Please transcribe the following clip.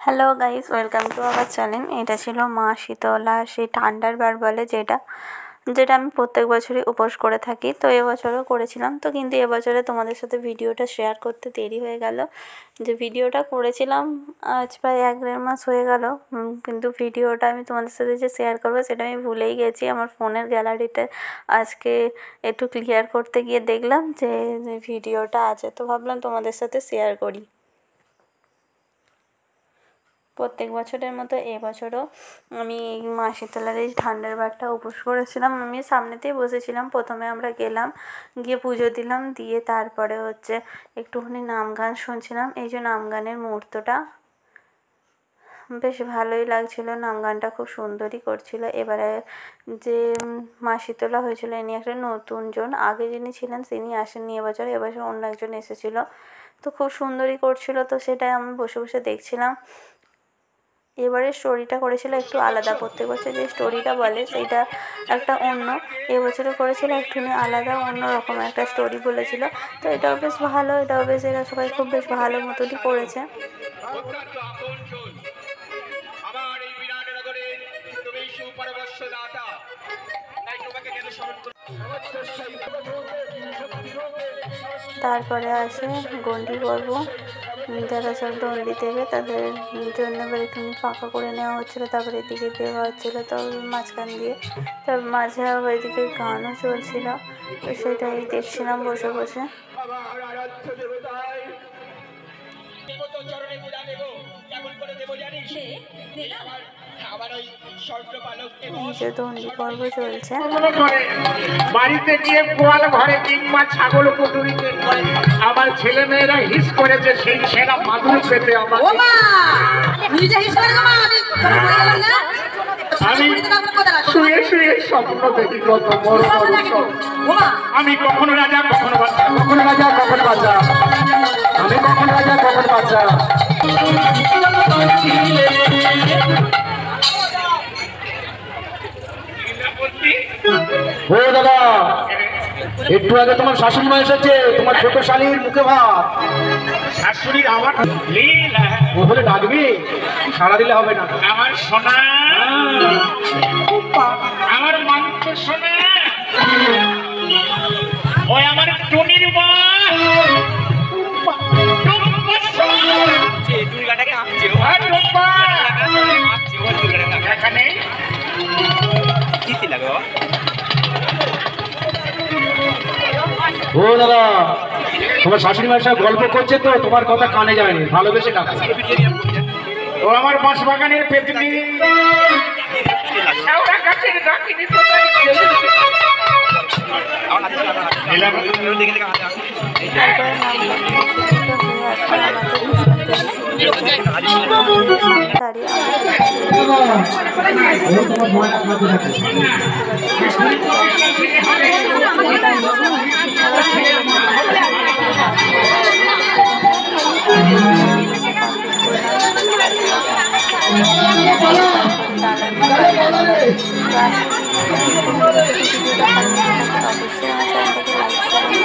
Hello guys, welcome to our channel. এটা ছিল মা শীতলা সেই ঠান্ডার বার বলে যেটা আমি প্রত্যেক বছরই উপোস করে থাকি। তো এবছরও করেছিলাম, তো কিন্তু এবছরে তোমাদের সাথে ভিডিওটা শেয়ার করতে দেরি হয়ে গেল। যে ভিডিওটা করেছিলাম আজ প্রায় 1-1.5 মাস হয়ে গেল, কিন্তু ভিডিওটা আমি তোমাদের সাথে যে শেয়ার করবো সেটা আমি ভুলেই গেছি। আমার ফোনের গ্যালারিতে আজকে একটু ক্লিয়ার করতে গিয়ে দেখলাম যে ভিডিওটা আছে, তো ভাবলাম তোমাদের সাথে শেয়ার করি। প্রত্যেক বছরের মতো এবছরও আমি এই মা শীতলার এই ঠান্ডার বারটা উপোস করেছিলাম। আমি সামনেতেই বসেছিলাম। প্রথমে আমরা গেলাম, গিয়ে পুজো দিলাম, দিয়ে তারপরে একটুখানি নাম গান শুনছিলাম। এই যে নাম গানের মুহূর্তটা বেশ ভালোই লাগছিল, নাম গানটা খুব সুন্দরই করছিল। এবারে যে মা শীতলা হয়েছিল ইনি একটা নতুন জন, আগে যিনি ছিলেন তিনি আসেননি এবছর অন্য একজন এসেছিল, তো খুব সুন্দরই করছিল। তো সেটাই আমি বসে বসে দেখছিলাম। এবারে স্টোরিটা করেছিল একটু আলাদা, প্রত্যেক বছর যে স্টোরিটা বলে সেইটা একটা অন্য, এবছরে করেছিল একটুখানি আলাদা অন্য রকম একটা স্টোরি বলেছিল। তো এটাও বেশ ভালো, এরা সবাই খুব বেশ ভালো মতনই করেছে। তারপরে আসে গণ্ডি পর্ব, যারা সব দণ্ডি দেবে তাদের জন্য এবার একটুখানি ফাঁকা করে নেওয়া হচ্ছিলো, তারপরে এদিকে দেওয়া হচ্ছিলো, তো মাঝখান দিয়ে তারপর মাঝে আবার এদিকে গানও চলছিল, তো সেটাই দেখছিলাম বসে বসে। দণ্ডি পর্ব চলছে। বাড়িতে গিয়ে গোয়াল ঘরে কিংবা ছাগল কুটুরিতে আমার ছেলে মেয়েরা হিস করেছে সেই সেরা মাদুর পেতে আমি শুয়ে শুয়ে স্বপ্ন দেখি কত বড় বড় স্বপ্ন। আমি কখনো রাজা কখনো বাচ্চা, কখনো রাজা কখনো বাচ্চা, আমি কখনো রাজা কখনো বাচ্চা। ও দাদা, একটু আগে তোমার শাশুড়ি মা এসেছে, তোমার ছোট শালীর মুখে ভাত। শাশুড়ির আমার ও বলে ডাকবি, সারা দিলে হবে না। আমার সোনা, আমার মাংস সোনা, ওই আমার টুনির মা এখানে ও দাদা, তোমার শাশুড়ি মায়ের সাথে গল্প করছে তো তোমার কথা কানে যায়নি, ভালোবেসে ডাকা। ও আমার বাঁশ বাগানের পেতনি, অবশ্যই আমার চ্যানেলটাকে লাইক